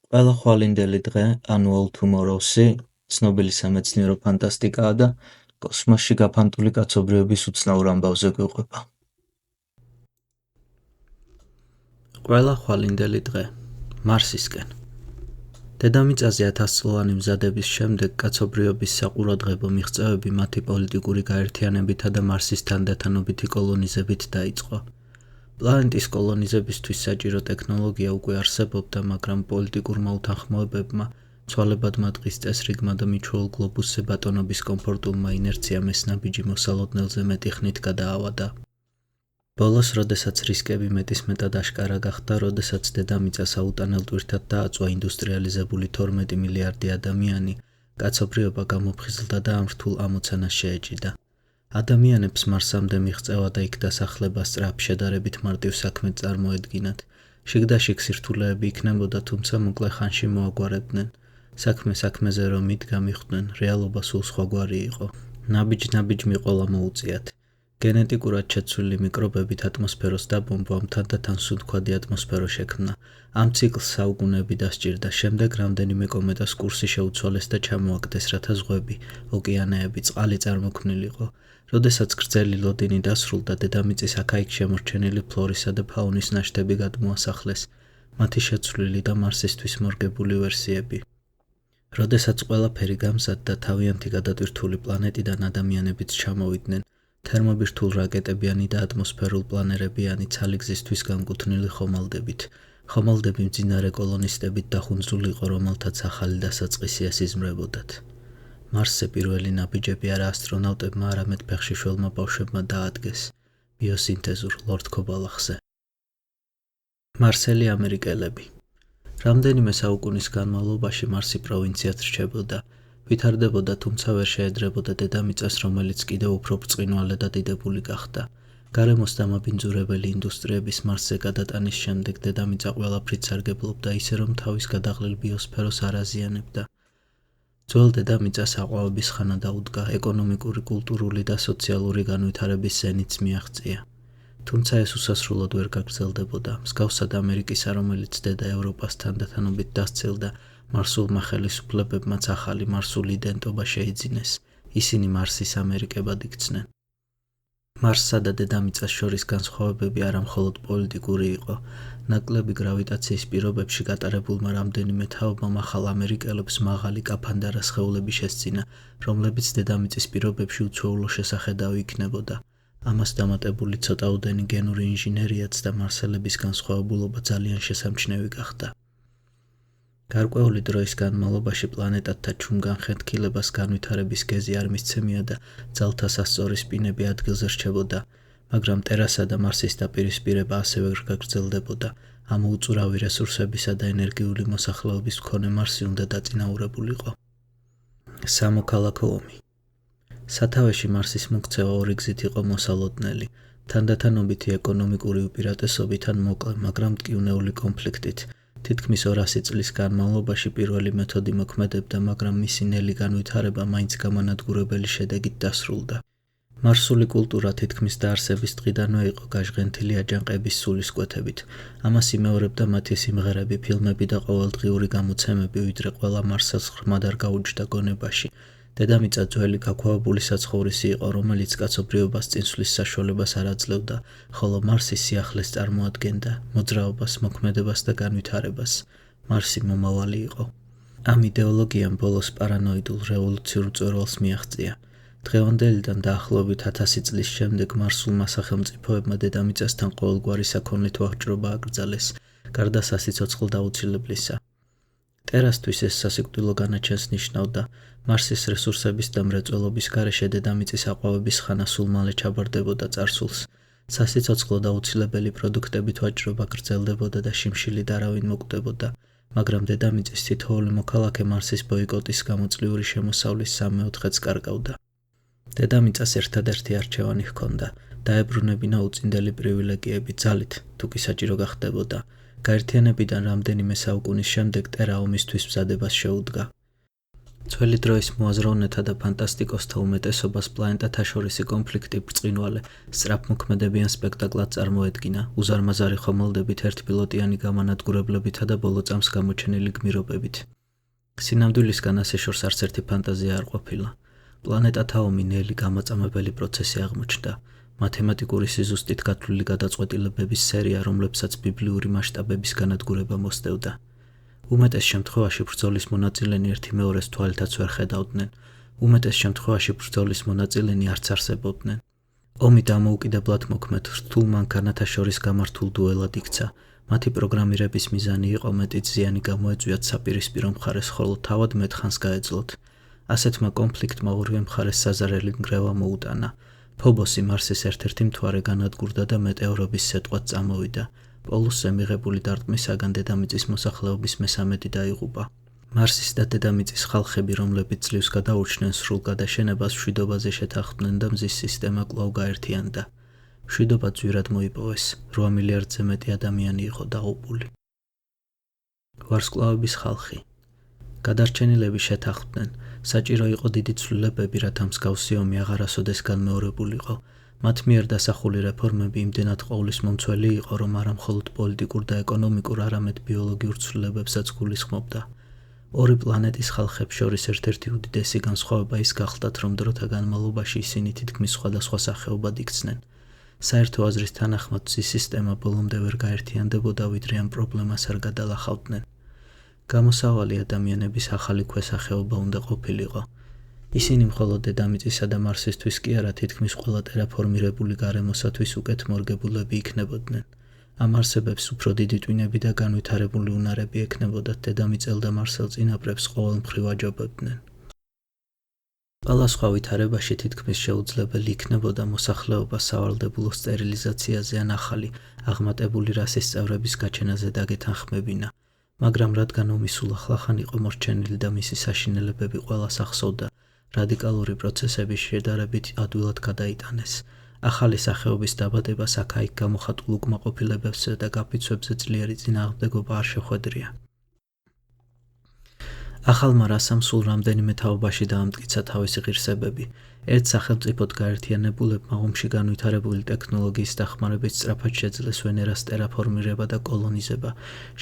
ყველა ხვალინდელი დღე, ანუ All Tomorrows-ი, ცნობილი სამეცნიერო ფანტასტიკაა და კოსმოსში გაფანტული კაცობრიობის უცნაურ ამბავზე გვიყვება. ყველა ხვალინდელი დღე, მარსისკენ. დედამიწაზე 1000-წლოვანი მზადების შემდეგ კაცობრიობის საყურადღებო მიღწევები მათი პოლიტიკური გაერთიანებითა და მარსის თანდათანობითი კოლონიზებით დაიწყო. პლანეტის კოლონიზებისთვის საჭირო ტექნოლოგია უკვე არსებობდა, მაგრამ პოლიტიკურმა უთანხმოებებმა, ცვალებადმა დღის წესრიგმა და მიჩვეულ გლობუსზე ბატონობის კომფორტულმა ინერციამ ეს ნაბიჯი მოსალოდნელზე მეტი ხნით გადაავადა. ბოლოს, როდესაც რისკები მეტისმეტად აშკარა გახდა, როდესაც დედამიწა საუტანელ ტვირთად დააწვა ინდუსტრიალიზებული 12 მილიარდი ადამიანი, კაცობრიობა გამოფხიზლდა და ამ რთულ ამოცანას შეეჭიდა. ადამიანებს მარსამდე მიღწევა და იქ დასახლება სწრაფ შედარებით მარტივ საქმედ წარმოედგინათ. შიგ-და-შიგ სირთულეები იქნებოდა, თუმცა მოკლე ხანში მოაგვარებდნენ. საქმე საქმეზე რომ მიდგა მიხვდნენ, რეალობა სულ სხვაგვარი იყო. ნაბიჯ მიყოლა მოუწიათ. გენეტიკურად შეცვლილი მიკრობებით ატმოსფეროს დაბომბვამ თანდათან სუნთქვადი ატმოსფერო შექმნა. ამ ციკლს საუკუნეები დასჭირდა, შემდეგ რამდენიმე კომეტას კურსი შეუცვალეს და ჩამოაგდეს, რათა ზღვები, ოკეანეები, წყალი წარმოქმნილიყო. როდესაც გრძელი ლოდინი დასრულდა, დედამიწის აქა-იქ შემორჩენილი ფლორისა და ფაუნის ნაშთები გადმოასახლეს, მათი შეცვლილი და მარსისთვის მორგებული ვერსიები. როდესაც ყველაფერი გამზადდა, თავიანთი გადატვირთული პლანეტიდან ადამიანებიც ჩამოვიდნენ, თერმობირთულ რაკეტებიანი და ატმოსფერულ პლანერებიანი ცალიგზისთვის განკუთვნილი ხომალდებით. ხომალდები მძინარე კოლონისტებით დახუნძული იყო, რომელთაც ახალი დასაწყისი ესიზმრებოდათ. მარსზე პირველი ნაბიჯები არა ასტრონავტებმა, არამედ ფეხშიშველმა ბავშვებმა დაადგეს ბიოსინთეზურ ლორდ ქობალახზე. მარსელი ამერიკელები. რამდენიმე საუკუნის განმავლობაში მარსი პროვინციად რჩებოდა, ვითარდებოდა, თუმცა ვერ შეედრებოდა დედამიწას, რომელიც კიდევ უფრო ბრწყინვალე და დიდებული გახდა. გარემოს დამაბინძურებელი ინდუსტრიების მარსზე გადატანის შემდეგ დედამიწა ყველაფრით სარგებლობდა, ისე რომ თავის გადაღლილ ბიოსფეროს არ აზიანებდა. ძველ დედამიწას აყვავების ხანა დაუდგა, ეკონომიკური, კულტურული და სოციალური განვითარების ზენიტს მიაღწია. თუმცა ეს უსასრულოდ ვერ გაგრძელდებოდა. მსგავსად ამერიკისა, რომელიც დედა ევროპას თანდათანობით დასცილდა, მარსულმა ხელისუფლებებმაც ახალი მარსული იდენტობა შეიძინეს. ისინი მარსის ამერიკებად იქცნენ. მარსსა და დედამიწას შორის განსხვავებები არა მხოლოდ პოლიტიკური იყო. ნაკლები გრავიტაციის პირობებში გატარებულმა რამდენიმე თაობამ ახალ ამერიკელებს მაღალი კაფანდარა სხეულები შესძინა, რომლებიც დედამიწის პირობებში უჩვეულო შესახედავი იქნებოდა. ამას დამატებული ცოტაოდენი გენური ინჟინერიაც და მარსელების განსხვავებულობა ძალიან შესამჩნევი გახდა. გარკვეული დროის განმავლობაში პლანეტათა ჩუმგან ხეთქილებას განვითარების გეზი არ მისცემია და ძალთა სასწორი სპინები ადგილზე რჩებოდა, მაგრამ ტერასა და მარსის დაპირისპირება ასევე ვერ გაგრძელდებოდა. ამ უწურავი რესურსებისა და ენერგიული მოსახლეობის მქონე მარსი უნდა დაწინაურებულიყო. სამოქალაქო ომი. სათავეში მარსის მოქცევა ორი გზით იყო მოსალოდნელი, თანდათანობითი ეკონომიკური უპირატესობით ან მოკლე, მაგრამ მტკივნეული კონფლიქტით. თითქმის 200 წლის განმავლობაში პირველი მეთოდი მოქმედებდა, მაგრამ მისი ნელი განვითარება მაინც გამანადგურებელი შედეგით დასრულდა. მარსული კულტურა თითქმის დაარსების დღიდანვე იყო გაჟღენთილი აჯანყების სულისკვეთებით. ამას იმეორებდა მათი სიმღერები, ფილმები და ყოველდღიური გამოცემები, ვიდრე ყველა მარსელს ღრმად არ გაუჯდა გონებაში. დედამიწა ძველი გაქვავებული საცხოვრისი იყო, რომელიც კაცობრიობას წინსვლის საშუალებას არ აძლევდა, ხოლო მარსი სიახლეს წარმოადგენდა, მოძრაობას, მოქმედებას და განვითარებას. მარსი მომავალი იყო. ამ იდეოლოგიამ ბოლოს პარანოიდულ რევოლუციურ მწვერვალს მიაღწია. დღევანდელიდან დაახლოებით 1000 წლის შემდეგ მარსულმა სახელმწიფოებმა დედამიწასთან ყოველგვარი საქონლით ვაჭრობა აკრძალეს, გარდა სასიცოცხლო დაუცილებლისა. ტერასთვის ეს სასიკვდილო განაჩენს ნიშნავდა. მარსის რესურსების და მრეწველობის გარეშე დედამიწის აყვავების ხანა სულ მალე ჩაბარდებოდა წარსულს. სასიცოცხლო დაუცილებელი პროდუქტებით ვაჭრობა გრძელდებოდა და შიმშილით არავინ მოკვდებოდა, მაგრამ დედამიწის თითოეული მოქალაქე მარსის ბოიკოტის გამოწლიური შემოსავლის 3/4-ს კარგავდა. დედამიწას ერთადერთი არჩევანი ჰქონდა, დაებრუნებინა უწინდელი პრივილეგიები ძალით, თუ კი საჭირო გახდებოდა. გაერთიანებიდან რამდენიმე საუკუნის შემდეგ ტერა ომისთვის მზადებას შეუდგა. ძველი დროის მოაზროვნეთა და ფანტასტიკოსთა უმეტესობას პლანეტათა შორისი კონფლიქტი ბრწყინვალე, სწრაფმოქმედებიან სპექტაკლად წარმოედგინა, უზარმაზარი ხომალდებით, ერთპილოტიანი გამანადგურებლებითა და ბოლო წამს გამოჩენილი გმირობებით. სინამდვილისგან ასე შორს არც ერთი ფანტაზია არ ყოფილა. პლანეტათა ომი ნელი გამაწამებელი პროცესი აღმოჩნდა. მათემატიკური სიზუსტით გათვლილი გადაწყვეტილებების სერია, რომლებსაც ბიბლიური მასშტაბების განადგურება მოსდევდა. უმეტეს შემთხვევაში ბრძოლის მონაწილენი ერთი მეორეს თვალითაც ვერ ხედავდნენ. უმეტეს შემთხვევაში ბრძოლის მონაწილენი არც არსებობდნენ. ომი დამოუკიდებლად მოქმედ რთულ მანქანათა შორის გამართულ დუელად იქცა. მათი პროგრამირების მიზანი იყო მეტი ზიანი გამოეწვიათ საპირისპირო მხარეს, ხოლო თავად მეტ ხანს გაეძლოთ. ასეთმა კონფლიქტმა ორივე მხარეს საზარელი ნგრევა მოუტანა. ფობოსი მარსის ერთ-ერთი მთვარე განადგურდა და მეტეორობის სეტყვად წამოვიდა. პოლუსზე მიღებული დარტყმისაგან დედამიწის მოსახლეობის მესამედი დაიღუპა. მარსის და დედამიწის ხალხები, რომლებიც ძლივს გადაურჩნენ სრულ გადაშენებას, მშვიდობაზე შეთანხმდნენ და მზის სისტემა კვლავ გაერთიანდა. მშვიდობა ძვირად მოიპოვეს, 8 მილიარდზე მეტი ადამიანი იყო დაღუპული. ვარსკვლავების ხალხი. გადარჩენილები შეთანხმდნენ, საჭირო იყო დიდი ცვლილებები, რათა მსგავსი ომი აღარასოდეს განმეორებულიყო. მათ მიერ დასახული რეფორმები იმდენად ყოვლისმომცველი იყო, რომ არა მხოლოდ პოლიტიკურ და ეკონომიკურ, არამედ ბიოლოგიურ ცვლილებებსაც გულისხმობდა. ორი პლანეტის ხალხებს შორის ერთ-ერთი უდიდესი განსხვავება ის გახლდათ, რომ დროთა განმავლობაში ისინი თითქმის სხვადასხვა სახეობად იქცნენ. საერთო აზრის თანახმად მზის სისტემა ბოლომდე ვერ გაერთიანდებოდა, ვიდრე ამ პრობლემას არ გადალახავდნენ. გამოსავალი ადამიანების ახალი ქვესახეობა უნდა ყოფილიყო. ისინი მხოლოდ დედამიწისა და მარსისთვის კი არა, თითქმის ყველა ტერაფორმირებული გარემოსათვის უკეთ მორგებულები იქნებოდნენ. ამ არსებებს უფრო დიდი ტვინები და განვითარებული უნარები ექნებოდათ, დედამიწელ და მარსელ წინაპრებს ყოველ მხრივ აჯობებდნენ. ყველა სხვა ვითარებაში თითქმის შეუძლებელი იქნებოდა მოსახლეობა სავალდებულო სტერილიზაციაზე ან ახალი, აღმატებული რასის წევრების გაჩენაზე დაგეთანხმებინა. მაგრამ რადგან ომი სულ ახლახან იყო მორჩენილი და მისი საშინელებები ყველას ახსოვდა, რადიკალური პროცესები შედარებით ადვილად გადაიტანეს. ახალი სახეობის დაბადებას აქა-იქ გამოხატულ უკმაყოფილებებზე და გაფიცვებზე ძლიერი წინააღმდეგობა არ შეხვედრია. ახალმა რასამ სულ რამდენიმე თაობაში დაამტკიცა თავისი ღირსებები. ერთ სახელმწიფოდ გაერთიანებულებმა ომში განვითარებული ტექნოლოგიის დახმარებით სწრაფად შეძლეს ვენერას ტერაფორმირება და კოლონიზება,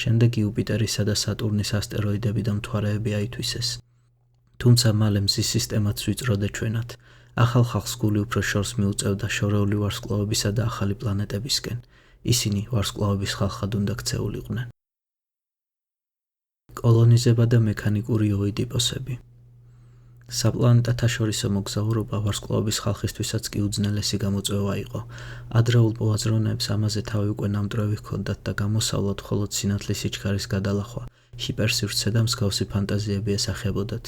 შემდეგ იუპიტერისა და სატურნის ასტეროიდები და მთვარეები აითვისეს. თუმცა მალე მზის სისტემაც ვიწროდე ჩვენად. ახალ ხალხს გული უფრო შორს მიუწევდა შორეული ვარსკვლავებისა და ახალი პლანეტებისკენ. ისინი ვარსკვლავების ხალხად უნდა ქცეულიყვნენ. კოლონიზება და მექანიკური ოიდიპოსები. საპლანეტათა შორისო მოგზაურობა ვარსკვლავების ხალხისთვისაც კი უძნელესი გამოწვევა იყო. ადრეულ მოაზროვნეებს ამაზე თავი უკვე ნამტვრევი ჰქონდათ და გამოსავლად მხოლოდ სინათლის სიჩქარის გადალახვა, ჰიპერსივრცე და მსგავსი ფანტაზიები ესახებოდათ.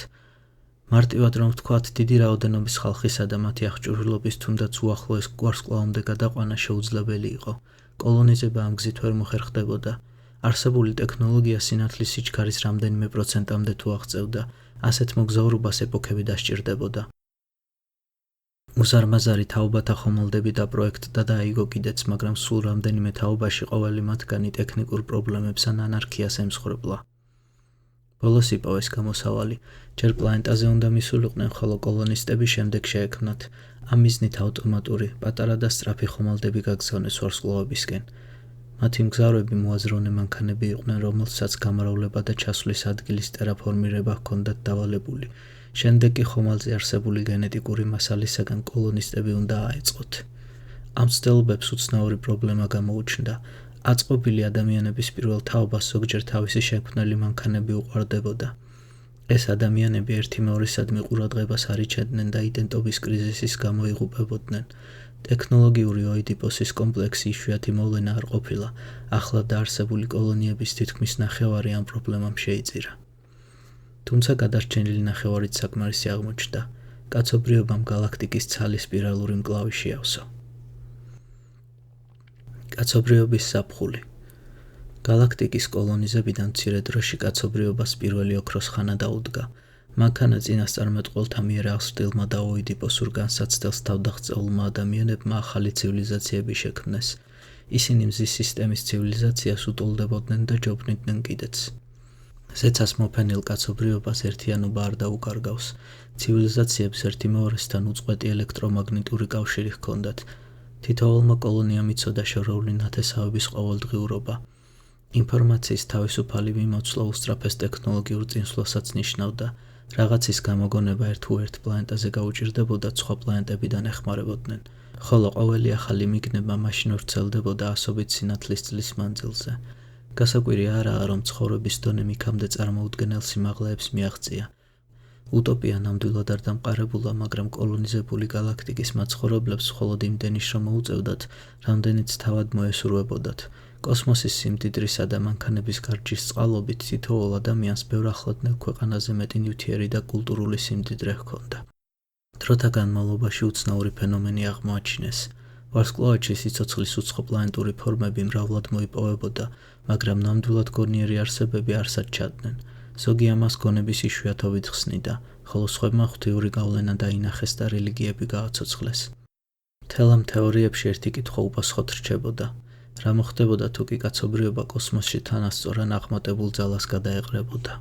მარტივად რომ ვთქვათ, დიდი რაოდენობის ხალხისა და მათი აღჭურვილობის თუნდაც უახლოეს ვარსკვლავამდე გადაყვანა შეუძლებელი იყო. კოლონიზება ამ გზით ვერ მოხერხდებოდა. არსებული ტექნოლოგია სინათლის სიჩქარის რამდენიმე პროცენტამდე თუ აღწევდა, ასეთ მოგზაურობას ეპოქები დასჭირდებოდა. უზარმაზარი თაობათა ხომალდები დაპროექტდა და აიგო კიდეც, მაგრამ სულ რამდენიმე თაობაში ყოველი მათგანი ტექნიკურ პრობლემებს ან ანარქიას ემსხვერპლა. ბოლოს იპოვეს გამოსავალი, ჯერ პლანეტაზე უნდა მისულიყვნენ, ხოლო კოლონისტები შემდეგ შეექმნათ. ამ მიზნით ავტომატური, პატარა და სწრაფი ხომალდები გაგზავნეს ვარსკვლავებისკენ. მათი მგზავრები მოაზროვნე მანქანები იყვნენ, რომელსაც გამრავლება და ჩასვლის ადგილის ტერაფორმირება ჰქონდათ დავალებული. შემდეგ კი ხომალდზე არსებული გენეტიკური მასალისაგან კოლონისტები უნდა აეწყოთ. ამ მცდელობებს უცნაური პრობლემა გამოუჩნდა. აწყობილი ადამიანების პირველ თაობას ზოგჯერ თავისი შექმნელი მანქანები უყვარდებოდა. ეს ადამიანები ერთი მეორისადმი ყურადღებას არ იჩენდნენ და იდენტობის კრიზისის გამო იღუპებოდნენ. ტექნოლოგიური ოიდიპოსის კომპლექსი იშვიათი მოვლენა არ ყოფილა. ახლად დაარსებული კოლონიების თითქმის ნახევარი ამ პრობლემამ შეიწირა. თუმცა გადარჩენილი ნახევარით საკმარისი აღმოჩნდა. კაცობრიობამ გალაქტიკის ცალი სპირალური მკლავი შეავსო. კაცობრიობის საფხული. გალაქტიკის კოლონიზებიდან მცირე დროში კაცობრიობას პირველი ოქროს ხანა დაუდგა. მანქანა წინასწარმეტყველთა მიერ აღზრდილმა და ოიდიპოსურ განსაცდელს თავდაღწეულმა ადამიანებმა ახალი ცივილიზაციები შექმნეს. ისინი მზის სისტემის ცივილიზაციას უტოლდებოდნენ და ჯობნიდნენ კიდეც. ზეცას მოფენილ კაცობრიობას ერთიანობა არ დაუკარგავს. ცივილიზაციებს ერთი მეორესთან უწყვეტი ელექტრომაგნიტური კავშირი ჰქონდათ. თითოეულმა კოლონიამ იცოდა შორეული ნათესავების ყოველდღიურობა. ინფორმაციის თავისუფალი მიმოცვლა უსწრაფეს ტექნოლოგიურ წინსვლასაც ნიშნავდა. რაღაცის გამოგონება ერთ პლანეტაზე გაუჭირდებოდა სხვა პლანეტებიდან ეხმარებოდნენ, ხოლო ყოველი ახალი მიგნება მაშინ ვრცელდებოდა ასობით სინათლის წლის მანძილზე. გასაკვირი არაა, რომ ცხოვრების დონე იქამდე წარმოუდგენელ სიმაღლეებს მიაღწია. უტოპია ნამდვილად არ დამყარებულა, მაგრამ კოლონიზებული გალაქტიკის მაცხოვრებლებს მხოლოდ იმდენი შრომა უწევდათ, რამდენიც თავად მოესურვებოდათ. კოსმოსის სიმდიდრისა და მანქანების გარჯის წყალობით თითოეულ ადამიანს ბევრ ახლადნელ ქვეყანაზე მეტი ნივთიერი და კულტურული სიმდიდრე ჰქონდა. დროთა განმავლობაში უცნაური ფენომენი აღმოაჩინეს. ვარსკვლავედში სიცოცხლის უცხო პლანეტური ფორმები მრავლად მოიპოვებოდა, მაგრამ ნამდვილად გონიერი არსებები არსად ჩადნენ. ზოგი ამას გონების იშვიათობით ხსნიდა, ხოლო სხვებმა ღვთიური გავლენა დაინახეს და რელიგიები გააცოცხლეს. მთელ ამ თეორიებში ერთი კითხვა უპასუხოდ რჩებოდა: რა მოხდებოდა თუ კი კაცობრიობა კოსმოსში თანასწორ ან აღმატებულ ძალას გადაეყრებოდა?